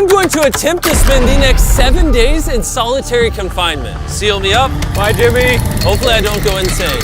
I'm going to attempt to spend the next 7 days in solitary confinement. Seal me up. Bye, Jimmy. Hopefully I don't go insane.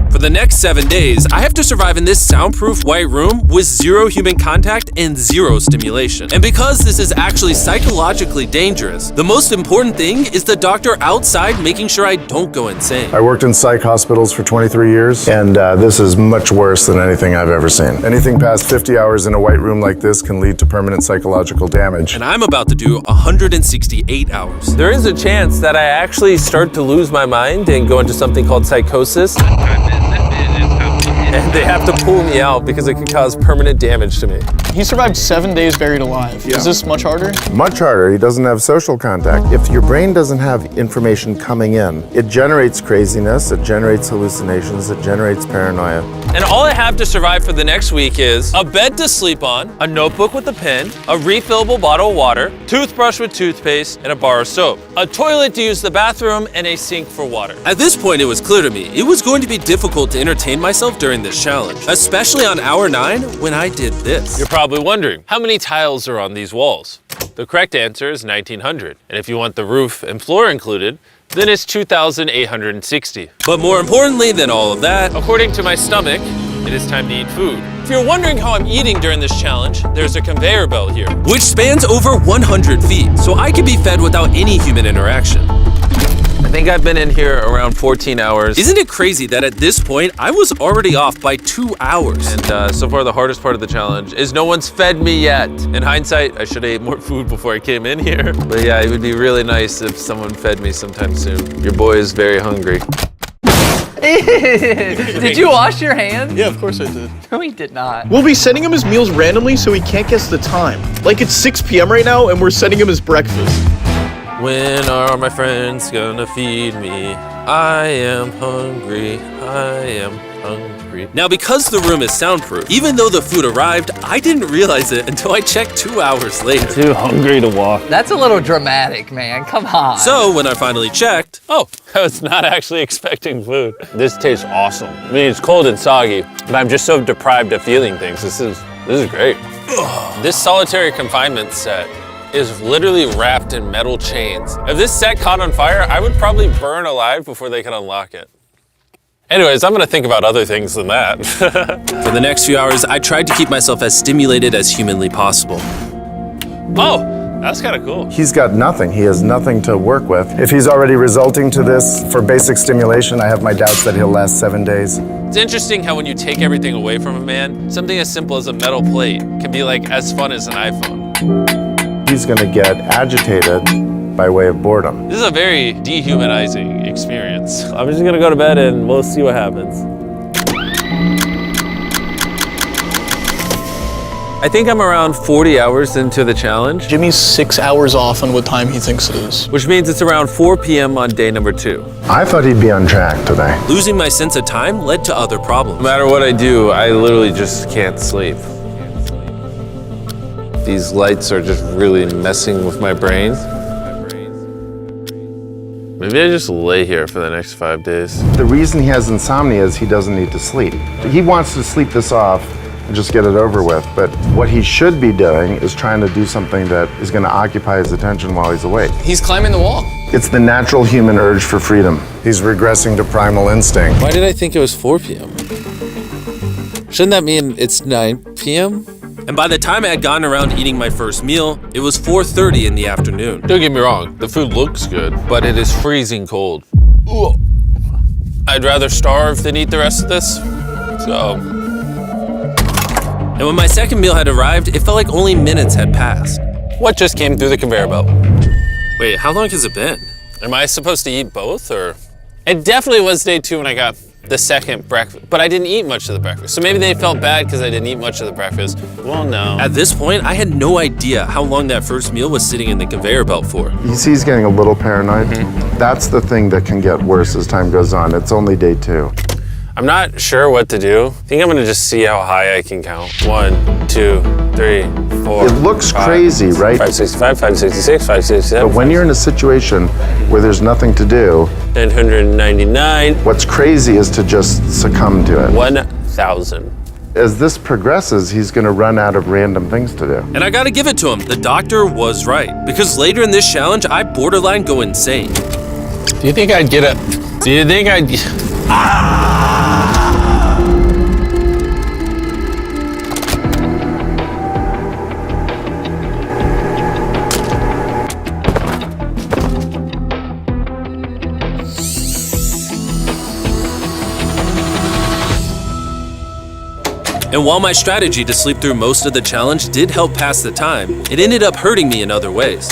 For the next 7 days, I have to survive in this soundproof white room with 0 human contact and 0 stimulation. And because this is actually psychologically dangerous, the most important thing is the doctor outside making sure I don't go insane. I worked in psych hospitals for 23 years, and this is much worse than anything I've ever seen. Anything past 50 hours in a white room like this can lead to permanent psychological damage. And I'm about to do 168 hours. There is a chance that I actually start to lose my mind and go into something called psychosis. And they have to pull me out because it could cause permanent damage to me. He survived 7 days buried alive. Yeah. Is this much harder? Much harder. He doesn't have social contact. If your brain doesn't have information coming in, it generates craziness, it generates hallucinations, it generates paranoia. And all I have to survive for the next week is a bed to sleep on, a notebook with a pen, a refillable bottle of water, toothbrush with toothpaste, and a bar of soap, a toilet to use the bathroom, and a sink for water. At this point, it was clear to me it was going to be difficult to entertain myself during this challenge, especially on hour 9 when I did this. You're probably wondering, how many tiles are on these walls? The correct answer is 1,900. And if you want the roof and floor included, then it's 2,860. But more importantly than all of that, according to my stomach, it is time to eat food. If you're wondering how I'm eating during this challenge, there's a conveyor belt here, which spans over 100 feet, so I can be fed without any human interaction. I think I've been in here around 14 hours. Isn't it crazy that at this point, I was already off by 2 hours? And so far, the hardest part of the challenge is no one's fed me yet. In hindsight, I should have ate more food before I came in here. But yeah, it would be really nice if someone fed me sometime soon. Your boy is very hungry. Did you wash your hands? Yeah, of course I did. No, he did not. We'll be sending him his meals randomly so he can't guess the time. Like it's 6 p.m. right now and we're sending him his breakfast. When are my friends gonna feed me? I am hungry, I am hungry. Now, because the room is soundproof, even though the food arrived, I didn't realize it until I checked 2 hours later. Too hungry to walk. That's a little dramatic, man. Come on. So when I finally checked, oh, I was not actually expecting food. This tastes awesome. I mean, it's cold and soggy, but I'm just so deprived of feeling things. This is great. This solitary confinement set is literally wrapped in metal chains. If this set caught on fire, I would probably burn alive before they could unlock it. Anyways, I'm gonna think about other things than that. For the next few hours, I tried to keep myself as stimulated as humanly possible. Oh, that's kind of cool. He's got nothing. He has nothing to work with. If he's already resulting to this for basic stimulation, I have my doubts that he'll last 7 days. It's interesting how when you take everything away from a man, something as simple as a metal plate can be like as fun as an iPhone. He's gonna get agitated by way of boredom. This is a very dehumanizing experience. I'm just gonna go to bed and we'll see what happens. I think I'm around 40 hours into the challenge. Jimmy's 6 hours off on what time he thinks it is. Which means it's around 4 p.m. on day number 2. I thought he'd be on track today. Losing my sense of time led to other problems. No matter what I do, I literally just can't sleep. These lights are just really messing with my brain. Maybe I just lay here for the next 5 days. The reason he has insomnia is he doesn't need to sleep. He wants to sleep this off and just get it over with, but what he should be doing is trying to do something that is going to occupy his attention while he's awake. He's climbing the wall. It's the natural human urge for freedom. He's regressing to primal instinct. Why did I think it was 4 p.m.? Shouldn't that mean it's 9 p.m.? And by the time I had gotten around to eating my first meal, it was 4:30 in the afternoon. Don't get me wrong, the food looks good, but it is freezing cold. Ugh. I'd rather starve than eat the rest of this, so. And when my second meal had arrived, it felt like only minutes had passed. What just came through the conveyor belt? Wait, how long has it been? Am I supposed to eat both, or? It definitely was day 2 when I got the second breakfast, but I didn't eat much of the breakfast. So maybe they felt bad because I didn't eat much of the breakfast. Well, no. At this point, I had no idea how long that first meal was sitting in the conveyor belt for. You see he's getting a little paranoid. That's the thing that can get worse as time goes on. It's only day 2. I'm not sure what to do. I think I'm gonna just see how high I can count. 1, 2, 3, 4. It looks crazy, right? 565, 566, 567. But when you're in a situation where there's nothing to do, 999. what's crazy is to just succumb to it. 1,000. As this progresses, he's gonna run out of random things to do. And I gotta give it to him, the doctor was right. Because later in this challenge, I borderline go insane. Do you think I'd get a... Do you think I'd... And while my strategy to sleep through most of the challenge did help pass the time, it ended up hurting me in other ways.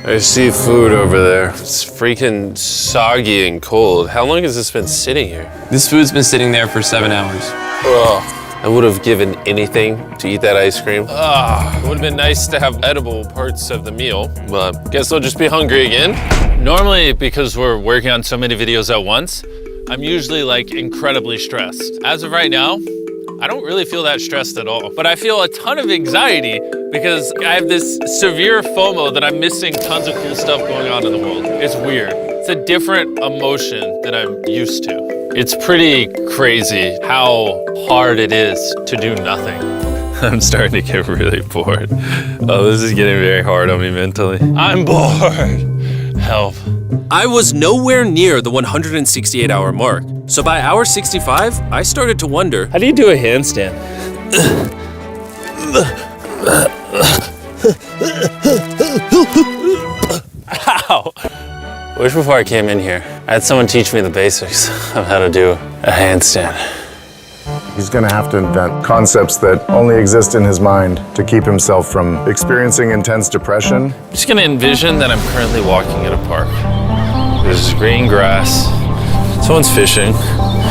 I see food over there. It's freaking soggy and cold. How long has this been sitting here? This food's been sitting there for 7 hours. Ugh. I would have given anything to eat that ice cream. It would have been nice to have edible parts of the meal, but guess I'll just be hungry again. Normally, because we're working on so many videos at once, I'm usually like incredibly stressed. As of right now, I don't really feel that stressed at all, but I feel a ton of anxiety because I have this severe FOMO that I'm missing tons of cool stuff going on in the world. It's weird. It's a different emotion than I'm used to. It's pretty crazy how hard it is to do nothing. I'm starting to get really bored. Oh, this is getting very hard on me mentally. I'm bored. Help. I was nowhere near the 168-hour mark. So by hour 65, I started to wonder, How do you do a handstand? Ow! I wish before I came in here, I had someone teach me the basics of how to do a handstand. He's gonna have to invent concepts that only exist in his mind to keep himself from experiencing intense depression. I'm just gonna envision that I'm currently walking in a park. There's green grass, someone's fishing.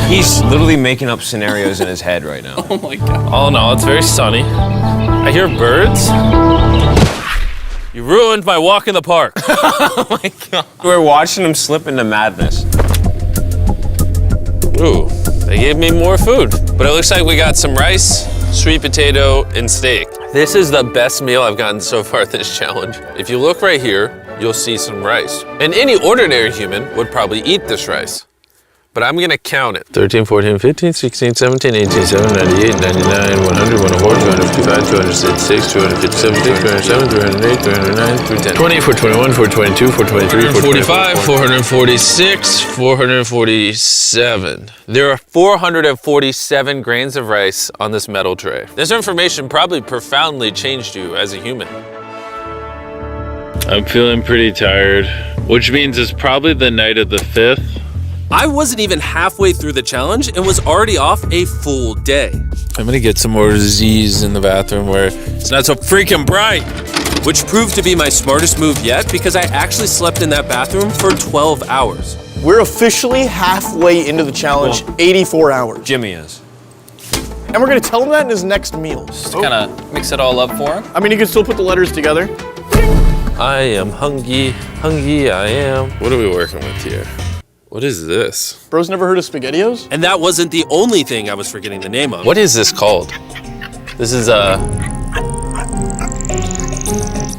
He's literally making up scenarios in his head right now. Oh my God. All in all, it's very sunny. I hear birds. you ruined my walk in the park. Oh my God. We're watching him slip into madness. Ooh, they gave me more food. But it looks like we got some rice, sweet potato, and steak. This is the best meal I've gotten so far this challenge. If you look right here, you'll see some rice. And any ordinary human would probably eat this rice. But I'm gonna count it. 13, 14, 15, 16, 17, 18, 17, 98, 99, 100, 104, 255, 266, 257, 207, 308, 309, 310. 20, 421, 422, 423, 445, 446, 447. There are 447 grains of rice on this metal tray. This information probably profoundly changed you as a human. I'm feeling pretty tired, which means it's probably the night of the 5th. I wasn't even halfway through the challenge and was already off a full day. I'm gonna get some more Z's in the bathroom where it's not so freaking bright. Which proved to be my smartest move yet because I actually slept in that bathroom for 12 hours. We're officially halfway into the challenge, 84 hours. Jimmy is. And we're gonna tell him that in his next meal. Just kind of mix it all up for him. I mean, you can still put the letters together. I am hungry, hungry I am. What are we working with here? What is this? Bro's never heard of SpaghettiOs? And that wasn't the only thing I was forgetting the name of. What is this called? This is a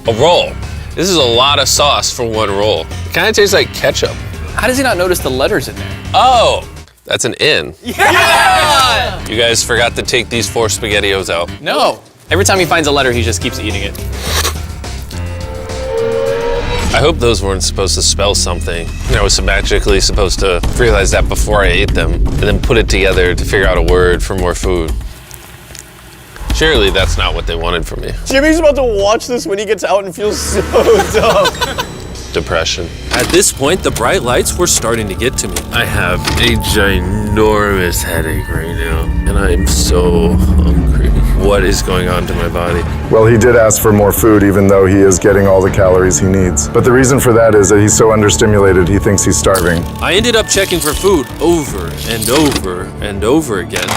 roll. This is a lot of sauce for one roll. It kind of tastes like ketchup. How does he not notice the letters in there? Oh, that's an N. Yeah! You guys forgot to take these 4 SpaghettiOs out. No. Every time he finds a letter, he just keeps eating it. I hope those weren't supposed to spell something. I was magically supposed to realize that before I ate them, and then put it together to figure out a word for more food. Surely that's not what they wanted from me. Jimmy's about to watch this when he gets out and feels so dumb. Depression. At this point, the bright lights were starting to get to me. I have a ginormous headache right now, and I am so hungry. What is going on to my body? Well, he did ask for more food even though he is getting all the calories he needs. But the reason for that is that he's so understimulated he thinks he's starving. I ended up checking for food over and over and over again.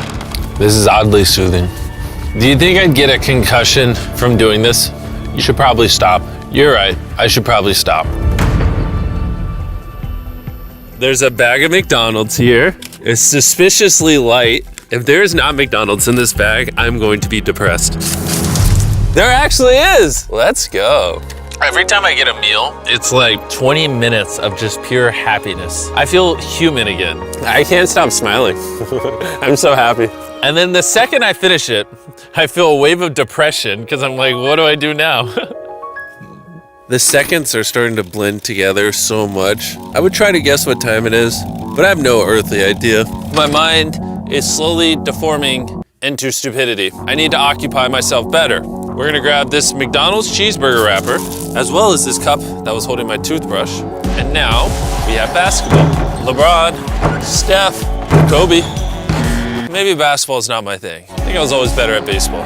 This is oddly soothing. Do you think I'd get a concussion from doing this? You should probably stop. You're right, I should probably stop. There's a bag of McDonald's here. It's suspiciously light. If there is not McDonald's in this bag, I'm going to be depressed. There actually is. Let's go. Every time I get a meal, it's like 20 minutes of just pure happiness. I feel human again. I can't stop smiling. I'm so happy. And then the second I finish it, I feel a wave of depression because I'm like, what do I do now? The seconds are starting to blend together so much. I would try to guess what time it is, but I have no earthly idea. My mind is slowly deforming into stupidity. I need to occupy myself better. We're gonna grab this McDonald's cheeseburger wrapper, as well as this cup that was holding my toothbrush. And now we have basketball. LeBron, Steph, Kobe. Maybe basketball is not my thing. I think I was always better at baseball.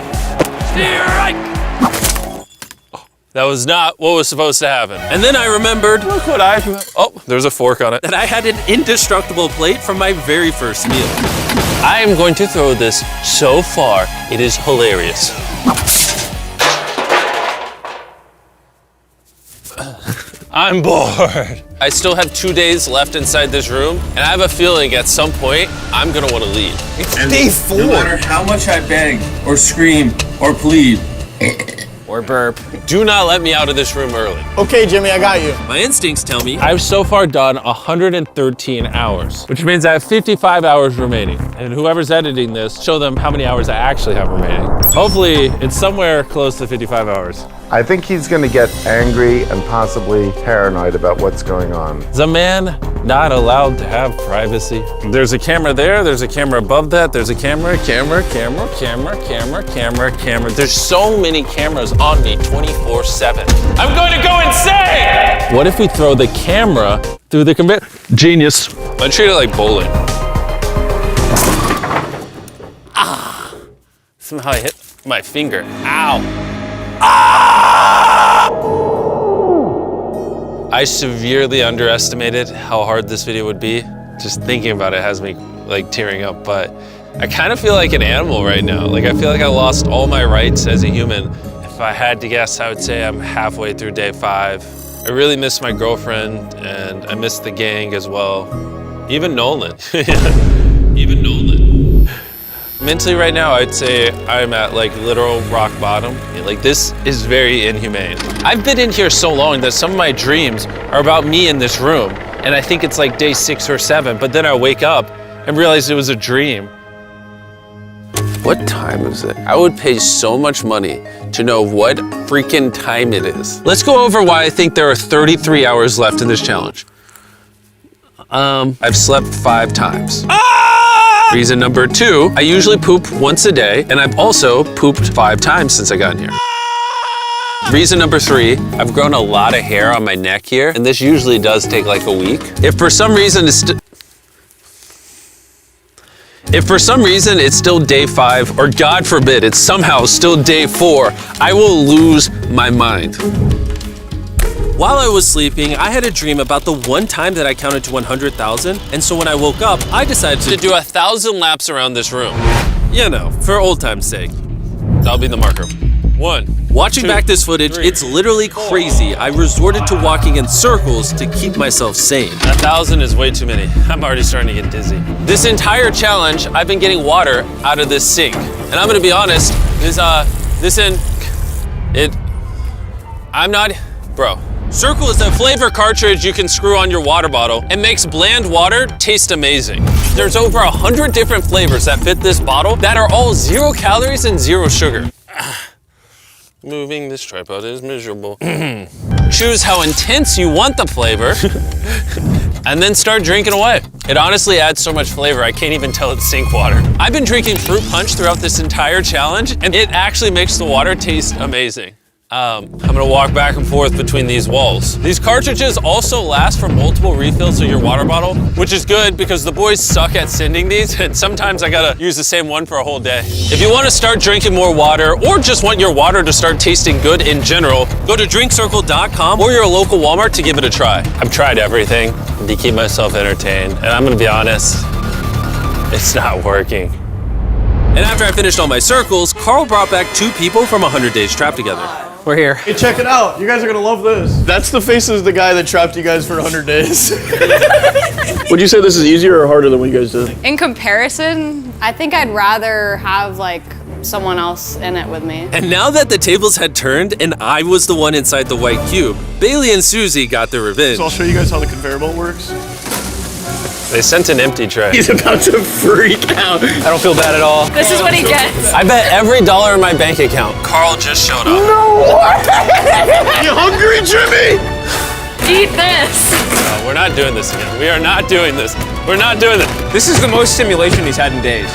That was not what was supposed to happen. And then I remembered, look what oh, there's a fork on it, that I had an indestructible plate from my very first meal. I am going to throw this so far, it is hilarious. I'm bored. I still have 2 days left inside this room, and I have a feeling at some point, I'm gonna wanna leave. It's day 4. No matter how much I beg, or scream, or plead, Or burp. Do not let me out of this room early. Okay, Jimmy, I got you. My instincts tell me I've so far done 113 hours, which means I have 55 hours remaining. And whoever's editing this, show them how many hours I actually have remaining. Hopefully, it's somewhere close to 55 hours. I think he's going to get angry and possibly paranoid about what's going on. Is a man not allowed to have privacy? There's a camera there, there's a camera above that, there's a camera. There's so many cameras on me 24/7. I'm going to go insane! What if we throw the camera through the conveyor? Genius. I treat it like bowling. Ah! Somehow I hit my finger. Ow. I severely underestimated how hard this video would be. Just thinking about it has me like tearing up, but I kind of feel like an animal right now. Like I feel like I lost all my rights as a human. If I had to guess, I would say I'm halfway through day 5. I really miss my girlfriend and I miss the gang as well. Even Nolan. Even Nolan. Mentally right now, I'd say I'm at like literal rock bottom. Like this is very inhumane. I've been in here so long that some of my dreams are about me in this room. And I think it's like day 6 or 7, but then I wake up and realize it was a dream. What time is it? I would pay so much money to know what freaking time it is. Let's go over why I think there are 33 hours left in this challenge. I've slept 5 times. Reason number 2, I usually poop once a day, and I've also pooped 5 times since I got in here. Reason number 3, I've grown a lot of hair on my neck here, and this usually does take like a week. If for some reason it's still day 5, or God forbid, it's somehow still day 4, I will lose my mind. While I was sleeping, I had a dream about the one time that I counted to 100,000, and so when I woke up, I decided to do 1,000 laps around this room. You know, for old time's sake. That'll be the marker. 1. Watching back this footage, it's literally crazy. I resorted to walking in circles to keep myself sane. 1,000 is way too many. I'm already starting to get dizzy. This entire challenge, I've been getting water out of this sink. And I'm gonna be honest, bro. Circle is a flavor cartridge you can screw on your water bottle and makes bland water taste amazing. There's over 100 different flavors that fit this bottle that are all 0 calories and 0 sugar. Moving this tripod is miserable. Choose how intense you want the flavor and then start drinking away. It honestly adds so much flavor, I can't even tell it's sink water. I've been drinking fruit punch throughout this entire challenge and it actually makes the water taste amazing. I'm gonna walk back and forth between these walls. These cartridges also last for multiple refills of your water bottle, which is good because the boys suck at sending these and sometimes I gotta use the same one for a whole day. If you wanna start drinking more water or just want your water to start tasting good in general, go to drinkcircle.com or your local Walmart to give it a try. I've tried everything to keep myself entertained and I'm gonna be honest, it's not working. And after I finished all my circles, Carl brought back 2 people from 100 Days Trapped Together. We're here. Hey, check it out. You guys are gonna love this. That's the face of the guy that trapped you guys for 100 days. Would you say this is easier or harder than what you guys did? In comparison, I think I'd rather have like someone else in it with me. And now that the tables had turned and I was the one inside the white cube, Bailey and Susie got their revenge. So I'll show you guys how the conveyor belt works. They sent an empty tray. He's about to freak out. I don't feel bad at all. This is what he gets. I bet every dollar in my bank account. Carl just showed up. You hungry, Jimmy? Eat this. No, we're not doing this again. We are not doing this. We're not doing this. This is the most stimulation he's had in days.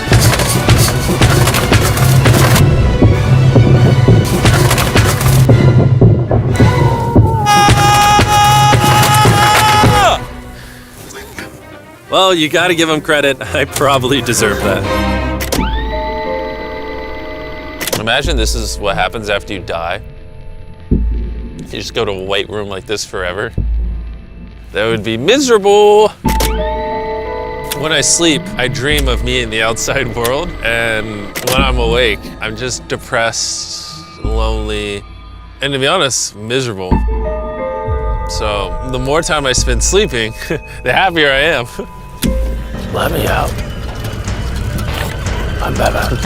Well, you gotta give him credit. I probably deserve that. Imagine this is what happens after you die. You just go to a white room like this forever. That would be miserable. When I sleep, I dream of me in the outside world. And when I'm awake, I'm just depressed, lonely, and to be honest, miserable. So the more time I spend sleeping, the happier I am. Let me out. I'm better.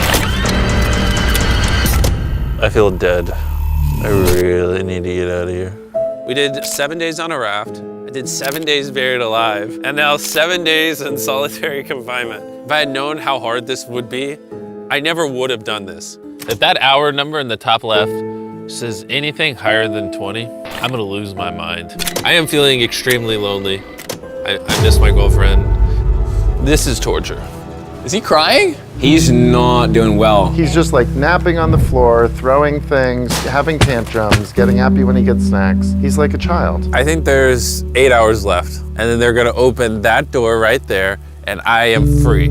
I feel dead. I really need to get out of here. We did 7 days on a raft. I did 7 days buried alive, and now 7 days in solitary confinement. If I had known how hard this would be, I never would have done this. If that hour number in the top left says anything higher than 20, I'm gonna lose my mind. I am feeling extremely lonely. I miss my girlfriend. This is torture. Is he crying? He's not doing well. He's just like napping on the floor, throwing things, having tantrums, getting happy when he gets snacks. He's like a child. I think there's 8 hours left, and then they're gonna open that door right there, and I am free.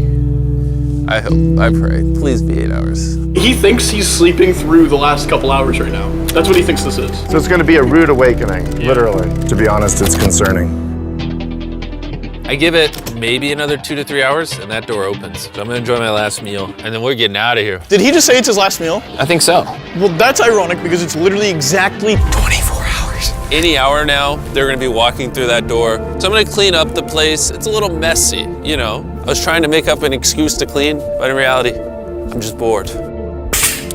I hope, I pray, please be 8 hours. He thinks he's sleeping through the last couple hours right now. That's what he thinks this is. So it's going to be a rude awakening, literally. To be honest, it's concerning. I give it maybe another 2 to 3 hours, and that door opens. So I'm gonna enjoy my last meal, and then we're getting out of here. Did he just say it's his last meal? I think so. Well, that's ironic because it's literally exactly 24 hours. Any hour now, they're gonna be walking through that door. So I'm gonna clean up the place. It's a little messy, you know. I was trying to make up an excuse to clean, but in reality, I'm just bored.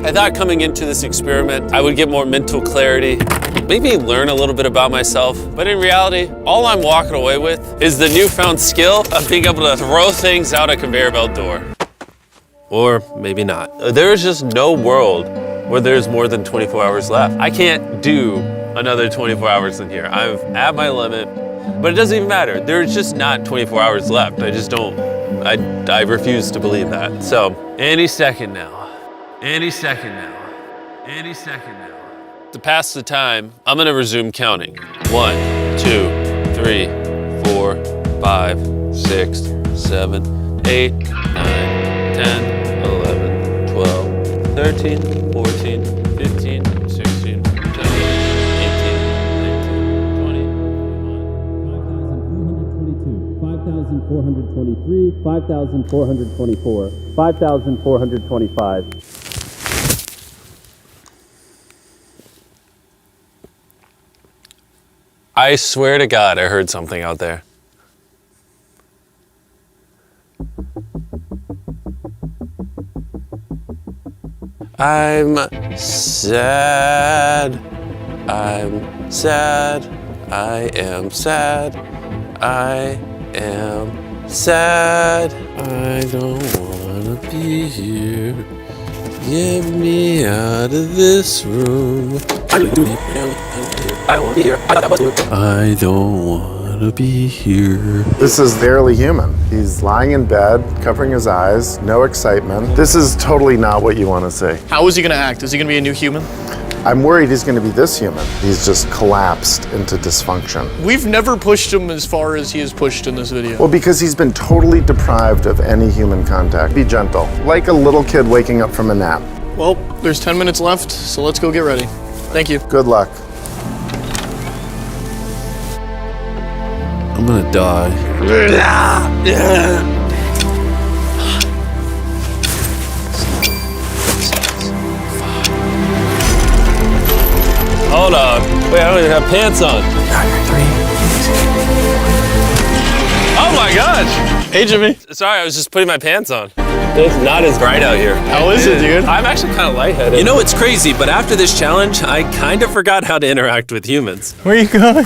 I thought coming into this experiment, I would get more mental clarity, maybe learn a little bit about myself, but in reality, all I'm walking away with is the newfound skill of being able to throw things out a conveyor belt door. Or maybe not. There's just no world where there's more than 24 hours left. I can't do another 24 hours in here. I'm at my limit, but it doesn't even matter. There's just not 24 hours left. I just don't, I refuse to believe that. So, any second now. Any second now. Any second now. To pass the time, I'm gonna resume counting. 1, 2, 3, 4, 5, 6, 7, 8, 9, 10, 11, 12, 13, 14, 15, 16, 17, 18, 19, 20, 5,423, 5,424, 5,425. I swear to God, I heard something out there. I'm sad. I'm sad. I am sad. I am sad. I don't wanna be here. Get me out of this room. I don't wanna be here. I don't wanna be here. This is barely human. He's lying in bed, covering his eyes, no excitement. This is totally not what you want to see. How is he gonna act? Is he gonna be a new human? I'm worried he's going to be this human. He's just collapsed into dysfunction. We've never pushed him as far as he is pushed in this video. Well, because he's been totally deprived of any human contact. Be gentle, like a little kid waking up from a nap. Well, there's 10 minutes left, so let's go get ready. Thank you. Good luck. I'm gonna die. Hold on. Wait, I don't even have pants on. Oh my gosh! Hey, Jimmy. Sorry, I was just putting my pants on. It's not as bright out here. How is it, dude? I'm actually kind of lightheaded. You know, it's crazy, but after this challenge, I kind of forgot how to interact with humans. Where are you going?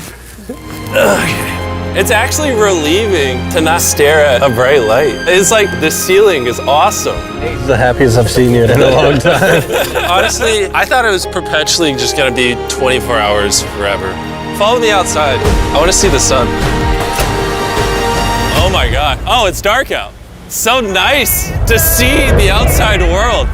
It's actually relieving to not stare at a bright light. It's like the ceiling is awesome. The happiest I've seen you in a long time. Honestly, I thought it was perpetually just gonna be 24 hours forever. Follow me outside. I wanna see the sun. Oh my God. Oh, it's dark out. So nice to see the outside world.